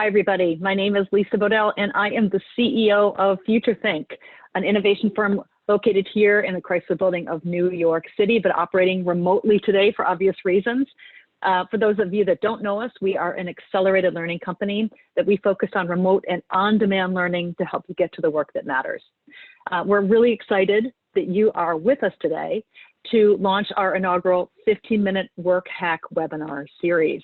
Hi, everybody. My name is Lisa Bodell, and I am the CEO of FutureThink, an innovation firm located here in the Chrysler Building of New York City, but operating remotely today for obvious reasons. For those of you that don't know us, we are an accelerated learning company that we focus on remote and on-demand learning to help you get to the work that matters. We're really excited that you are with us today to launch our inaugural 15-minute work hack webinar series.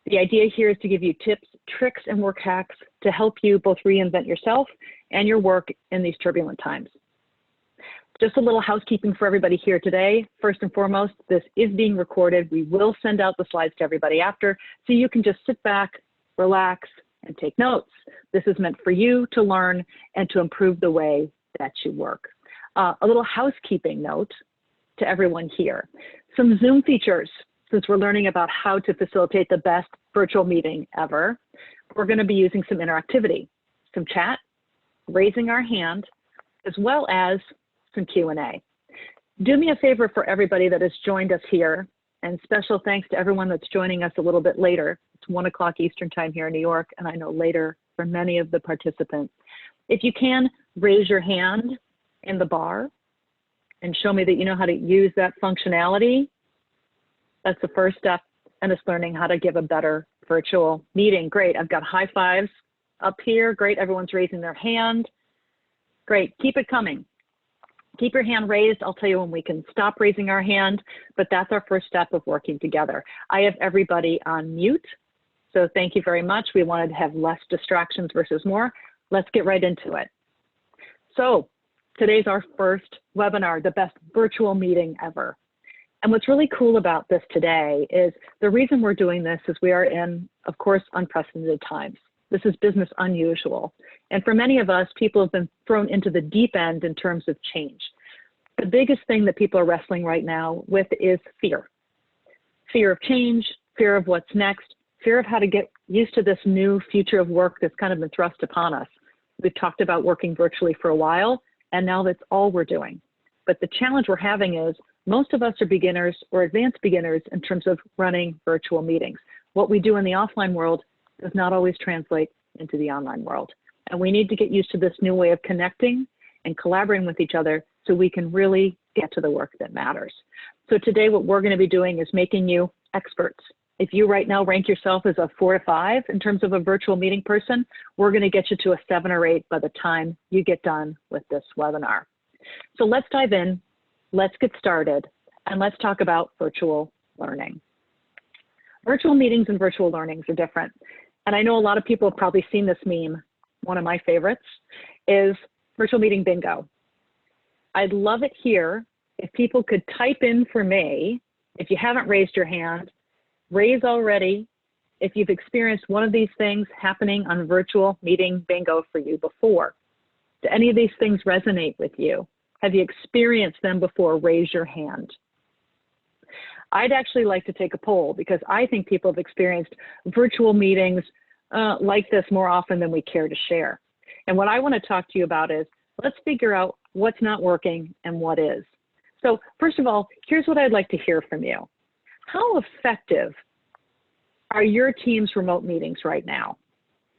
The idea here is to give you tips, tricks, and work hacks to help you both reinvent yourself and your work in these turbulent times. Just a little housekeeping for everybody here today. First and foremost, this is being recorded. We will send out the slides to everybody after, so you can just sit back, relax, and take notes. This is meant for you to learn and to improve the way that you work. A little housekeeping note to everyone here. Some Zoom features, since we're learning about how to facilitate the best virtual meeting ever. We're going to be using some interactivity, some chat, raising our hand, as well as some Q&A. Do me a favor for everybody that has joined us here, and special thanks to everyone that's joining us a little bit later. It's 1 o'clock Eastern time here in New York, and I know later for many of the participants. If you can, raise your hand in the bar and show me that you know how to use that functionality. That's the first step, and it's learning how to give a better virtual meeting. Great, I've got high fives up here. Great, everyone's raising their hand. Great, keep it coming. Keep your hand raised. I'll tell you when we can stop raising our hand, but that's our first step of working together. I have everybody on mute, so thank you very much. We wanted to have less distractions versus more. Let's get right into it. So today's our first webinar, the best virtual meeting ever. And what's really cool about this today is the reason we're doing this is we are in, of course, unprecedented times. This is business unusual. And for many of us, people have been thrown into the deep end in terms of change. The biggest thing that people are wrestling right now with is fear. Fear of change, fear of what's next, fear of how to get used to this new future of work that's kind of been thrust upon us. We've talked about working virtually for a while, and now that's all we're doing. But the challenge we're having is most of us are beginners or advanced beginners in terms of running virtual meetings. What we do in the offline world does not always translate into the online world. And we need to get used to this new way of connecting and collaborating with each other so we can really get to the work that matters. So today what we're going to be doing is making you experts. If you right now rank yourself as a 4 to 5 in terms of a virtual meeting person, we're going to get you to a 7 or 8 by the time you get done with this webinar. So let's dive in. Let's get started, and let's talk about virtual learning. Virtual meetings and virtual learnings are different. And I know a lot of people have probably seen this meme. One of my favorites is virtual meeting bingo. I'd love it here if people could type in for me, if you haven't raised your hand, raise already if you've experienced one of these things happening on virtual meeting bingo for you before. Do any of these things resonate with you? Have you experienced them before? Raise your hand. I'd actually like to take a poll because I think people have experienced virtual meetings like this more often than we care to share. And what I want to talk to you about is, let's figure out what's not working and what is. So first of all, here's what I'd like to hear from you. How effective are your team's remote meetings right now?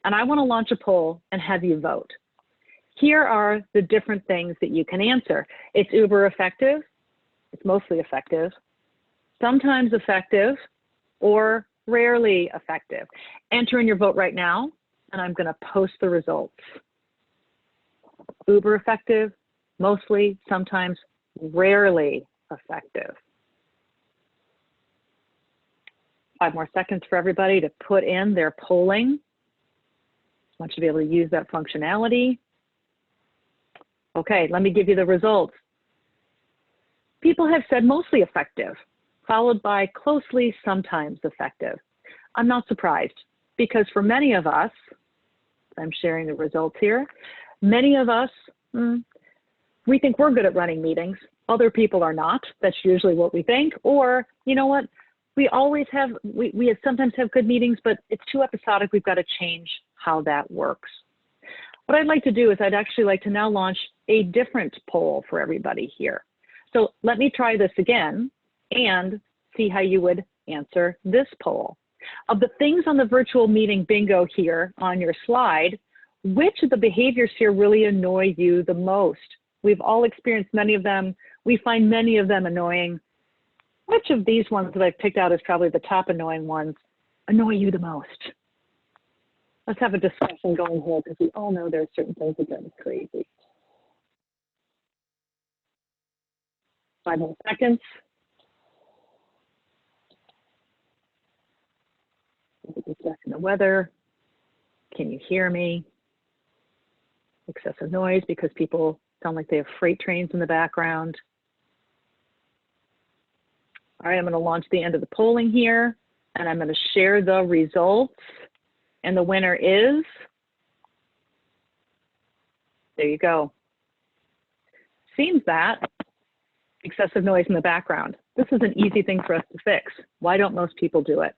And I want to launch a poll and have you vote. Here are the different things that you can answer. It's uber effective, it's mostly effective, sometimes effective, or rarely effective. Enter in your vote right now, and I'm going to post the results. Uber effective, mostly, sometimes, rarely effective. 5 more seconds for everybody to put in their polling. I want you to be able to use that functionality. Okay, let me give you the results. People have said mostly effective, followed by closely, sometimes effective. I'm not surprised, because for many of us, I'm sharing the results here, many of us, we think we're good at running meetings. Other people are not. That's usually what we think. Or, you know what, we always have, we sometimes have good meetings, but it's too episodic. We've got to change how that works. What I'd like to do is I'd actually like to now launch a different poll for everybody here. So let me try this again and see how you would answer this poll. Of the things on the virtual meeting bingo here on your slide, which of the behaviors here really annoy you the most? We've all experienced many of them. We find many of them annoying. Which of these ones that I've picked out as probably the top annoying ones annoy you the most? Let's have a discussion going here because we all know there are certain things that drive us crazy. 5 more seconds. Discussing the weather. Can you hear me? Excessive noise because people sound like they have freight trains in the background. All right, I'm going to launch the end of the polling here, and I'm going to share the results. And the winner is, there you go. Seems that excessive noise in the background. This is an easy thing for us to fix. Why don't most people do it?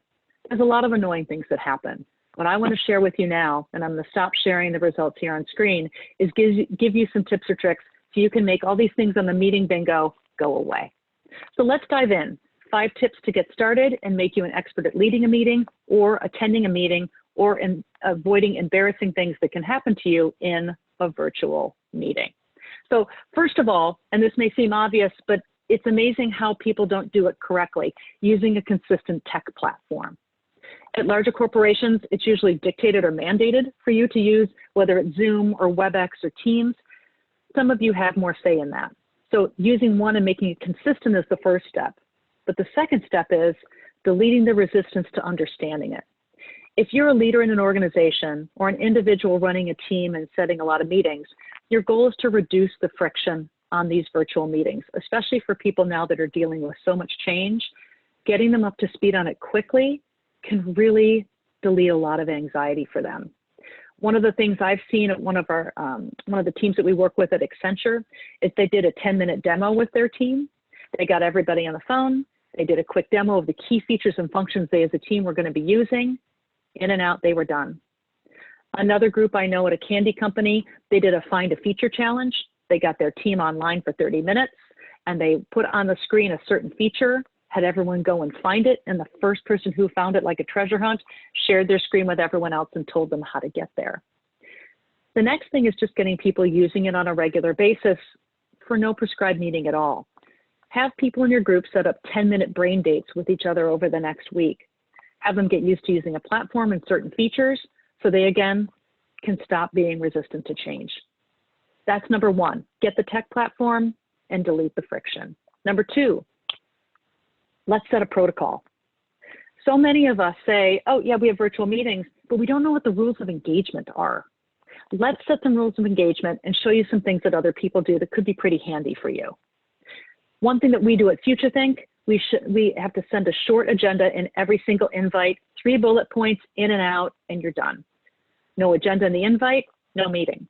There's a lot of annoying things that happen. What I want to share with you now, and I'm going to stop sharing the results here on screen, is give you some tips or tricks so you can make all these things on the meeting bingo go away. So let's dive in. 5 tips to get started and make you an expert at leading a meeting or attending a meeting or in avoiding embarrassing things that can happen to you in a virtual meeting. So first of all, and this may seem obvious, but it's amazing how people don't do it correctly, using a consistent tech platform. At larger corporations, it's usually dictated or mandated for you to use, whether it's Zoom or WebEx or Teams. Some of you have more say in that. So using one and making it consistent is the first step. But the second step is deleting the resistance to understanding it. If you're a leader in an organization or an individual running a team and setting a lot of meetings, your goal is to reduce the friction on these virtual meetings, especially for people now that are dealing with so much change. Getting them up to speed on it quickly can really delete a lot of anxiety for them. One of the things I've seen at one of the teams that we work with at Accenture is they did a 10-minute demo with their team. They got everybody on the phone. They did a quick demo of the key features and functions they as a team were going to be using. In and out, they were done. Another group I know at a candy company, they did a find a feature challenge. They got their team online for 30 minutes and they put on the screen a certain feature, had everyone go and find it, and the first person who found it like a treasure hunt shared their screen with everyone else and told them how to get there. The next thing is just getting people using it on a regular basis for no prescribed meeting at all. Have people in your group set up 10-minute brain dates with each other over the next week. Have them get used to using a platform and certain features so they, again, can stop being resistant to change. That's number 1, get the tech platform and delete the friction. Number 2, let's set a protocol. So many of us say, oh yeah, we have virtual meetings, but we don't know what the rules of engagement are. Let's set some rules of engagement and show you some things that other people do that could be pretty handy for you. One thing that we do at FutureThink, we have to send a short agenda in every single invite, 3 bullet points in and out, and you're done. No agenda in the invite, no meeting.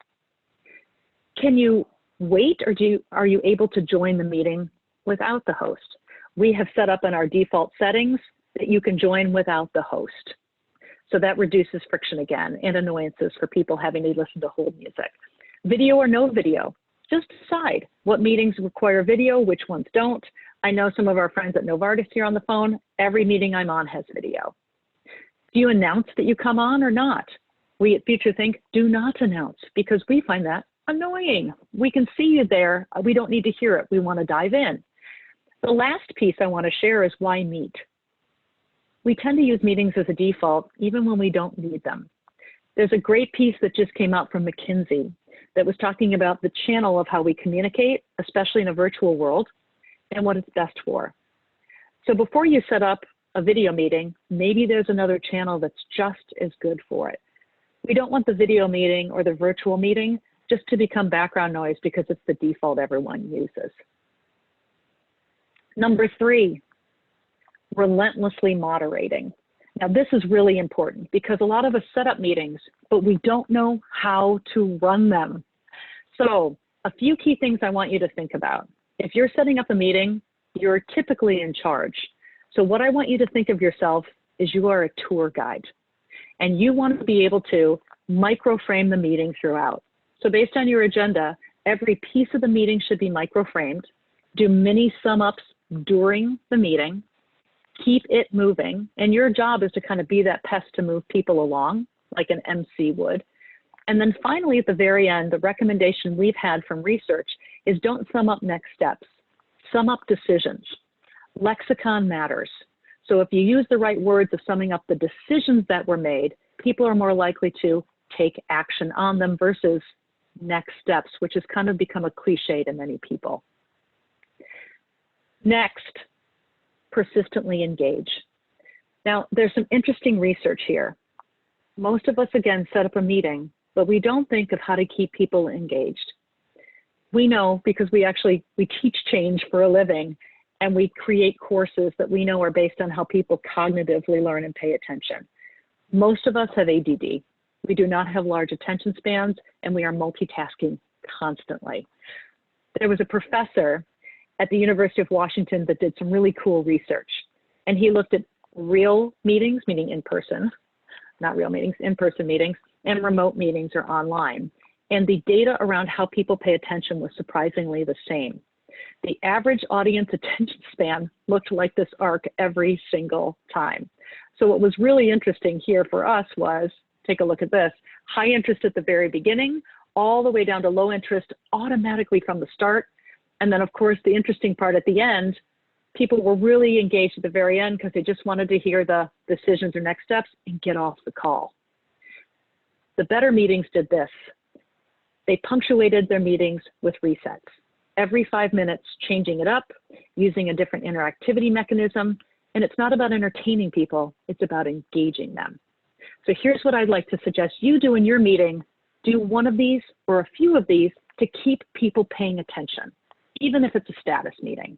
Can you wait, or are you able to join the meeting without the host? We have set up in our default settings that you can join without the host. So that reduces friction again and annoyances for people having to listen to hold music. Video or no video, just decide what meetings require video, which ones don't. I know some of our friends at Novartis here on the phone, every meeting I'm on has video. Do you announce that you come on or not? We at FutureThink do not announce because we find that annoying. We can see you there. We don't need to hear it. We want to dive in. The last piece I want to share is why meet. We tend to use meetings as a default, even when we don't need them. There's a great piece that just came out from McKinsey that was talking about the channel of how we communicate, especially in a virtual world, and what it's best for. So before you set up a video meeting, maybe there's another channel that's just as good for it. We don't want the video meeting or the virtual meeting just to become background noise because it's the default everyone uses. Number 3, relentlessly moderating. Now this is really important because a lot of us set up meetings, but we don't know how to run them. So a few key things I want you to think about. If you're setting up a meeting, you're typically in charge. So what I want you to think of yourself is you are a tour guide and you want to be able to micro-frame the meeting throughout. So based on your agenda, every piece of the meeting should be micro-framed, do mini sum-ups during the meeting, keep it moving. And your job is to kind of be that pest to move people along, like an MC would. And then finally, at the very end, the recommendation we've had from research is don't sum up next steps, sum up decisions. Lexicon matters. So if you use the right words of summing up the decisions that were made, people are more likely to take action on them versus next steps, which has kind of become a cliche to many people. Next, persistently engage. Now, there's some interesting research here. Most of us, again, set up a meeting, but we don't think of how to keep people engaged. We know because we teach change for a living, and we create courses that we know are based on how people cognitively learn and pay attention. Most of us have ADD. We do not have large attention spans, and we are multitasking constantly. There was a professor at the University of Washington that did some really cool research, and he looked at real meetings, meaning in person, not real meetings, in-person meetings, and remote meetings or online. And the data around how people pay attention was surprisingly the same. The average audience attention span looked like this arc every single time. So what was really interesting here for us was, take a look at this, high interest at the very beginning, all the way down to low interest automatically from the start. And then of course, the interesting part at the end, people were really engaged at the very end because they just wanted to hear the decisions or next steps and get off the call. The better meetings did this. They punctuated their meetings with resets. Every 5 minutes, changing it up, using a different interactivity mechanism. And it's not about entertaining people, it's about engaging them. So here's what I'd like to suggest you do in your meeting. Do one of these or a few of these to keep people paying attention, even if it's a status meeting.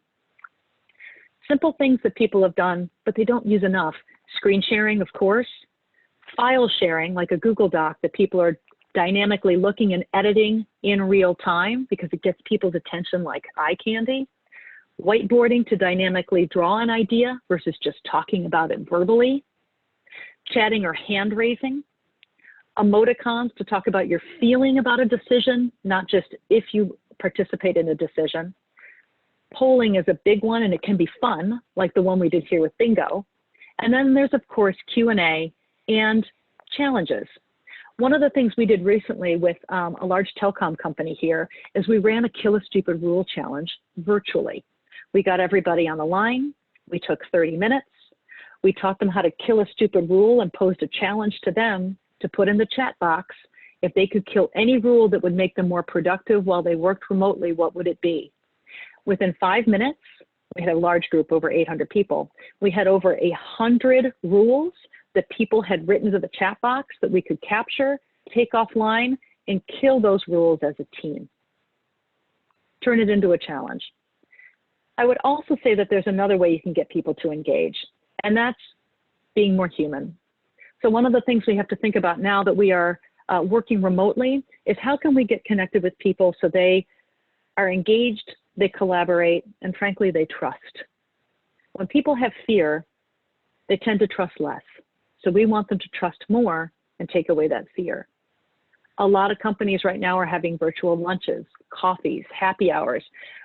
Simple things that people have done, but they don't use enough. Screen sharing, of course. File sharing, like a Google Doc that people are dynamically looking and editing in real time because it gets people's attention like eye candy. Whiteboarding to dynamically draw an idea versus just talking about it verbally. Chatting or hand raising. Emoticons to talk about your feeling about a decision, not just if you participate in a decision. Polling is a big one, and it can be fun, like the one we did here with bingo. And then there's, of course, Q&A and challenges. One of the things we did recently with a large telecom company here is we ran a Kill a Stupid Rule challenge virtually. We got everybody on the line. We took 30 minutes. We taught them how to kill a stupid rule and posed a challenge to them to put in the chat box. If they could kill any rule that would make them more productive while they worked remotely, what would it be? Within 5 minutes, we had a large group, over 800 people. We had over 100 rules that people had written to the chat box that we could capture, take offline, and kill those rules as a team. Turn it into a challenge. I would also say that there's another way you can get people to engage, and that's being more human. So one of the things we have to think about now that we are working remotely is how can we get connected with people so they are engaged, they collaborate, and frankly, they trust. When people have fear, they tend to trust less. So we want them to trust more and take away that fear. A lot of companies right now are having virtual lunches, coffees, happy hours.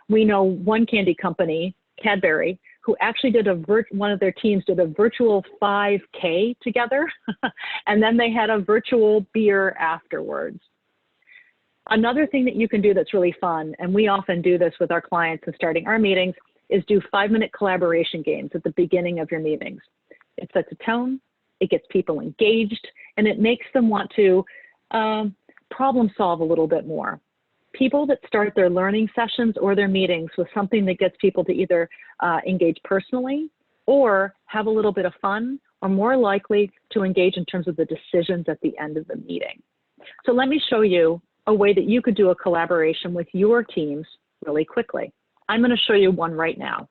We know one candy company, Cadbury, who actually did one of their teams did a virtual 5K together, and then they had a virtual beer afterwards. Another thing that you can do that's really fun, and we often do this with our clients and starting our meetings, is do 5-minute collaboration games at the beginning of your meetings. It sets a tone, it gets people engaged, and it makes them want to problem solve a little bit more. People that start their learning sessions or their meetings with something that gets people to either engage personally or have a little bit of fun are more likely to engage in terms of the decisions at the end of the meeting. So let me show you a way that you could do a collaboration with your teams really quickly. I'm going to show you one right now.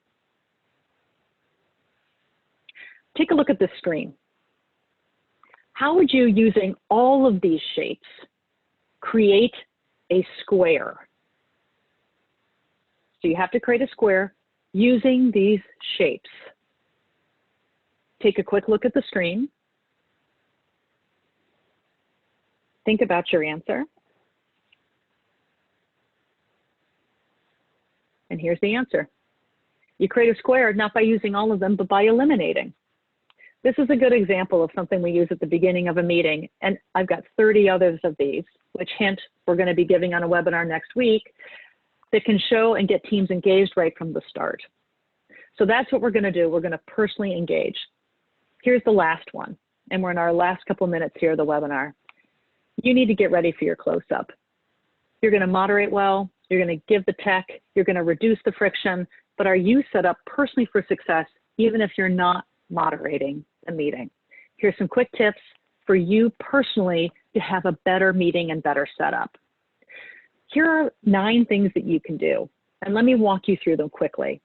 Take a look at this screen. How would you, using all of these shapes, create a square? So you have to create a square using these shapes. Take a quick look at the screen. Think about your answer. And here's the answer. You create a square not by using all of them, but by eliminating. This is a good example of something we use at the beginning of a meeting, and I've got 30 others of these, which hint we're going to be giving on a webinar next week, that can show and get teams engaged right from the start. So that's what we're going to do. We're going to personally engage. Here's the last one, and we're in our last couple minutes here of the webinar. You need to get ready for your close-up. You're going to moderate well, you're going to give the tech, you're going to reduce the friction, but are you set up personally for success even if you're not moderating a meeting? Here's some quick tips for you personally to have a better meeting and better setup. Here are 9 things that you can do, and let me walk you through them quickly.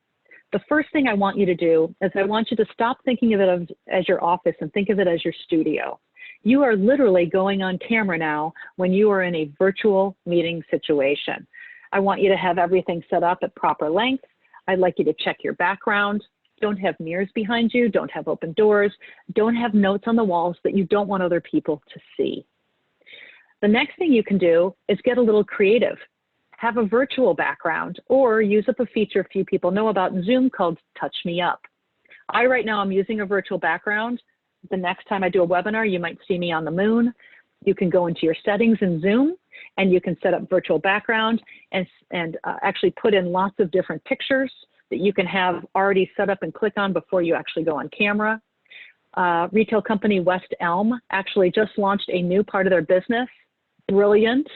The first thing I want you to do is I want you to stop thinking of it as your office and think of it as your studio. You are literally going on camera now when you are in a virtual meeting situation. I want you to have everything set up at proper length. I'd like you to check your background. Don't have mirrors behind you, don't have open doors, don't have notes on the walls that you don't want other people to see. The next thing you can do is get a little creative. Have a virtual background or use up a feature few people know about in Zoom called Touch Me Up. Right now I'm using a virtual background. The next time I do a webinar, you might see me on the moon. You can go into your settings in Zoom and you can set up virtual background and actually put in lots of different pictures that you can have already set up and click on before you actually go on camera. Retail company West Elm actually just launched a new part of their business. Brilliant,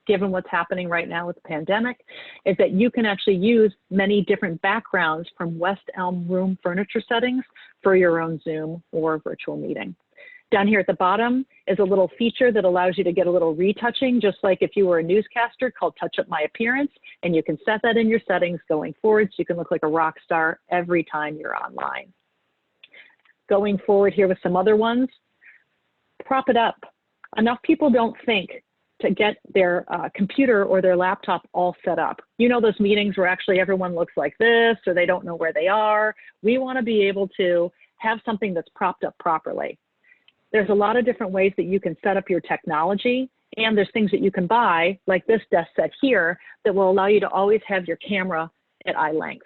given what's happening right now with the pandemic, is that you can actually use many different backgrounds from West Elm room furniture settings for your own Zoom or virtual meeting. Down here at the bottom is a little feature that allows you to get a little retouching, just like if you were a newscaster, called Touch Up My Appearance, and you can set that in your settings going forward so you can look like a rock star every time you're online. Going forward here with some other ones, prop it up. Enough people don't think to get their computer or their laptop all set up. You know those meetings where actually everyone looks like this or they don't know where they are. We want to be able to have something that's propped up properly. There's a lot of different ways that you can set up your technology, and there's things that you can buy, like this desk set here, that will allow you to always have your camera at eye length.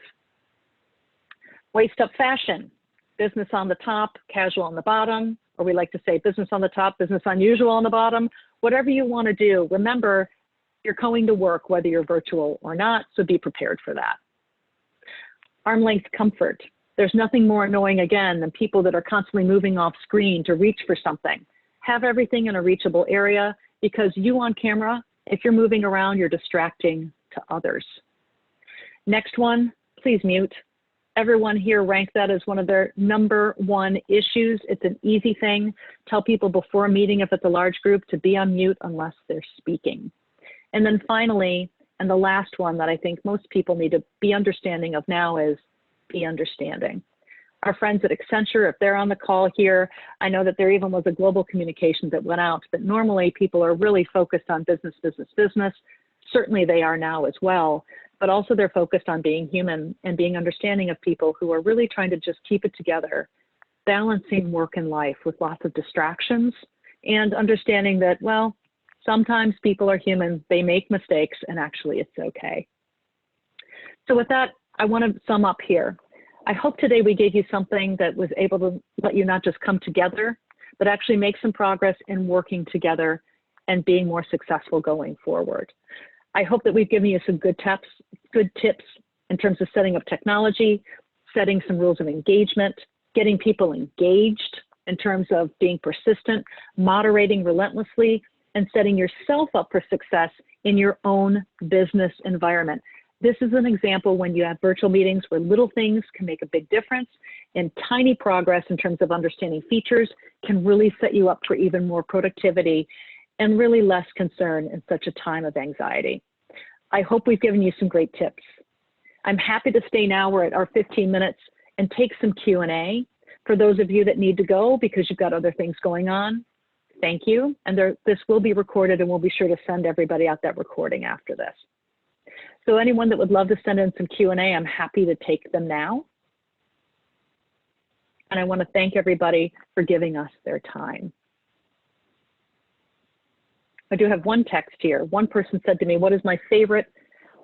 Waist up fashion, business on the top, casual on the bottom, or we like to say business on the top, business unusual on the bottom. Whatever you want to do, remember, you're going to work whether you're virtual or not, so be prepared for that. Arm length comfort. There's nothing more annoying, again, than people that are constantly moving off screen to reach for something. Have everything in a reachable area, because you on camera, if you're moving around, you're distracting to others. Next one, please mute. Everyone here rank that as one of their #1 issues. It's an easy thing. Tell people before a meeting, if it's a large group, to be on mute unless they're speaking. And then finally, and the last one that I think most people need to be understanding of now is be understanding. Our friends at Accenture, if they're on the call here, I know that there even was a global communication that went out, but normally people are really focused on business, business, business. Certainly they are now as well, but also they're focused on being human and being understanding of people who are really trying to just keep it together, balancing work and life with lots of distractions, and understanding that, well, sometimes people are human, they make mistakes, and actually it's okay. So with that, I want to sum up here. I hope today we gave you something that was able to let you not just come together, but actually make some progress in working together and being more successful going forward. I hope that we've given you some good tips in terms of setting up technology, setting some rules of engagement, getting people engaged in terms of being persistent, moderating relentlessly, and setting yourself up for success in your own business environment. This is an example when you have virtual meetings where little things can make a big difference, and tiny progress in terms of understanding features can really set you up for even more productivity and really less concern in such a time of anxiety. I hope we've given you some great tips. I'm happy to stay now, we're at our 15 minutes, and take some Q&A. For those of you that need to go because you've got other things going on, thank you. And this will be recorded, and we'll be sure to send everybody out that recording after this. So anyone that would love to send in some Q&A, I'm happy to take them now. And I want to thank everybody for giving us their time. I do have one text here. One person said to me, what is my favorite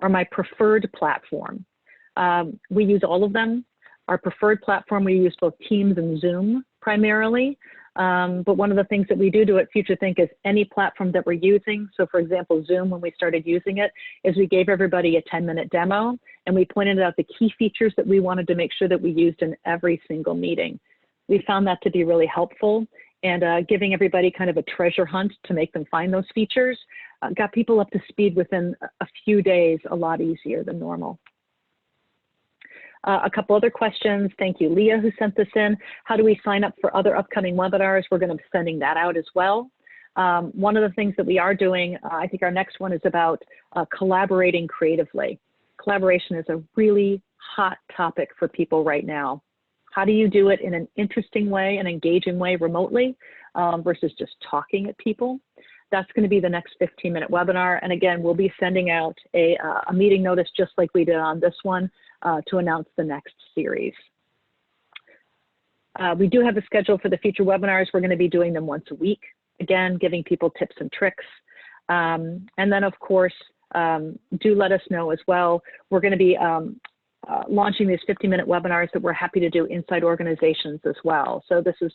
or my preferred platform? We use all of them. Our preferred platform, we use both Teams and Zoom primarily. But one of the things that we do at FutureThink is any platform that we're using. So for example, Zoom, when we started using it, is we gave everybody a 10-minute demo and we pointed out the key features that we wanted to make sure that we used in every single meeting. We found that to be really helpful, and giving everybody kind of a treasure hunt to make them find those features got people up to speed within a few days, a lot easier than normal. A couple other questions. Thank you, Leah, who sent this in. How do we sign up for other upcoming webinars? We're going to be sending that out as well. One of the things that we are doing, I think our next one is about collaborating creatively. Collaboration is a really hot topic for people right now. How do you do it in an interesting way, an engaging way remotely versus just talking at people? That's going to be the next 15-minute webinar. And again, we'll be sending out a meeting notice just like we did on this one to announce the next series. We do have a schedule for the future webinars. We're going to be doing them once a week, again, giving people tips and tricks. And then, of course, do let us know as well. We're going to be launching these 50-minute webinars that we're happy to do inside organizations as well. So this is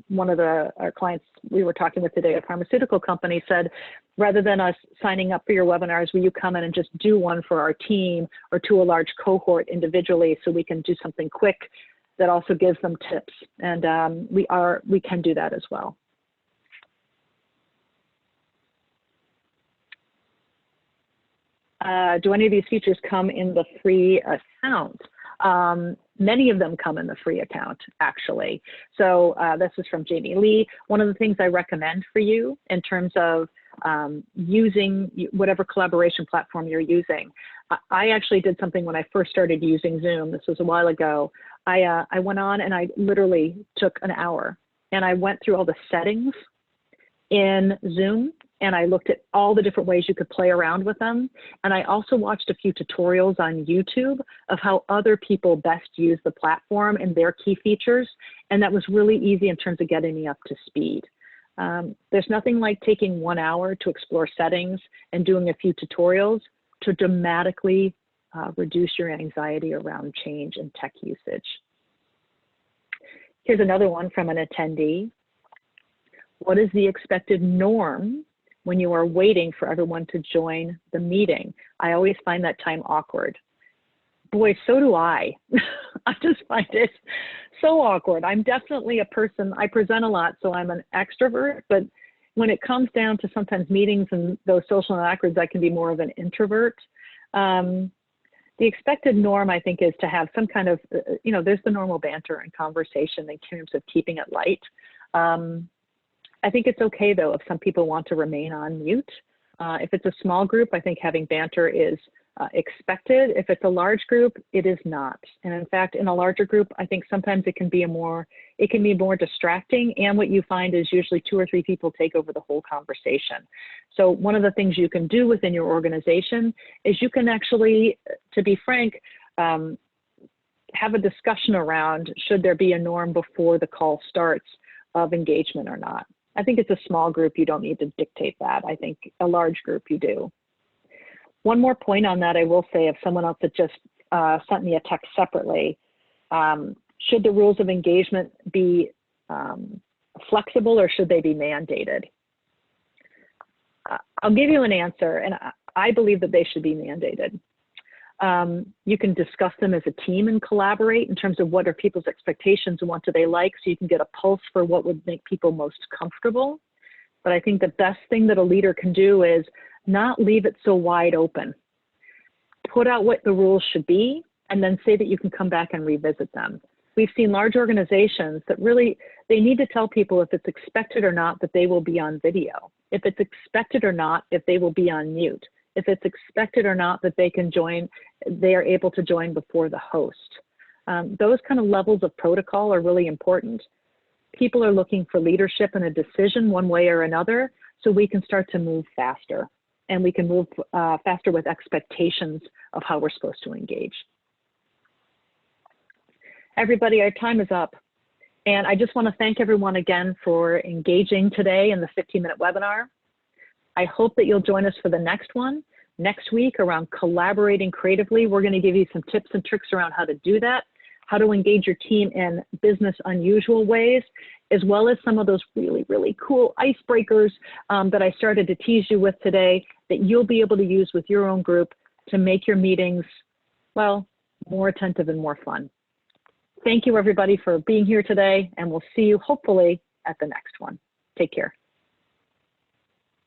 one of our clients we were talking with today, a pharmaceutical company, said, rather than us signing up for your webinars, will you come in and just do one for our team or to a large cohort individually so we can do something quick that also gives them tips? And we can do that as well. Do any of these features come in the free account? Many of them come in the free account, actually. So this is from Jamie Lee. One of the things I recommend for you in terms of using whatever collaboration platform you're using, I actually did something when I first started using Zoom. This was a while ago. I went on and I literally took an hour and I went through all the settings in Zoom, and I looked at all the different ways you could play around with them. And I also watched a few tutorials on YouTube of how other people best use the platform and their key features. And that was really easy in terms of getting me up to speed. There's nothing like taking 1 hour to explore settings and doing a few tutorials to dramatically reduce your anxiety around change and tech usage. Here's another one from an attendee. What is the expected norm when you are waiting for everyone to join the meeting? I always find that time awkward. Boy, so do I. I just find it so awkward. I'm definitely a person, I present a lot, so I'm an extrovert, but when it comes down to sometimes meetings and those social accords, I can be more of an introvert. The expected norm, I think, is to have some kind of, there's the normal banter and conversation in terms of keeping it light. I think it's okay, though, if some people want to remain on mute. If it's a small group, I think having banter is expected. If it's a large group, it is not. And in fact, in a larger group, I think sometimes it can be more distracting. And what you find is usually 2 or 3 people take over the whole conversation. So one of the things you can do within your organization is you can actually, to be frank, have a discussion around should there be a norm before the call starts of engagement or not. I think it's a small group, you don't need to dictate that. I think a large group you do. One more point on that I will say, if someone else had just sent me a text separately, should the rules of engagement be flexible or should they be mandated? I'll give you an answer, and I believe that they should be mandated. You can discuss them as a team and collaborate in terms of what are people's expectations and what do they like, so you can get a pulse for what would make people most comfortable. But I think the best thing that a leader can do is not leave it so wide open. Put out what the rules should be and then say that you can come back and revisit them. We've seen large organizations that really, they need to tell people if it's expected or not that they will be on video, if it's expected or not if they will be on mute, if it's expected or not that they can join, they are able to join before the host. Those kind of levels of protocol are really important. People are looking for leadership and a decision one way or another, so we can start to move faster, and we can move faster with expectations of how we're supposed to engage. Everybody, our time is up. And I just want to thank everyone again for engaging today in the 15-minute webinar. I hope that you'll join us for the next one. Next week around collaborating creatively. We're going to give you some tips and tricks around how to do that, how to engage your team in business unusual ways, as well as some of those really, really cool icebreakers that I started to tease you with today that you'll be able to use with your own group to make your meetings, well, more attentive and more fun. Thank you, everybody, for being here today, and we'll see you hopefully at the next one. Take care.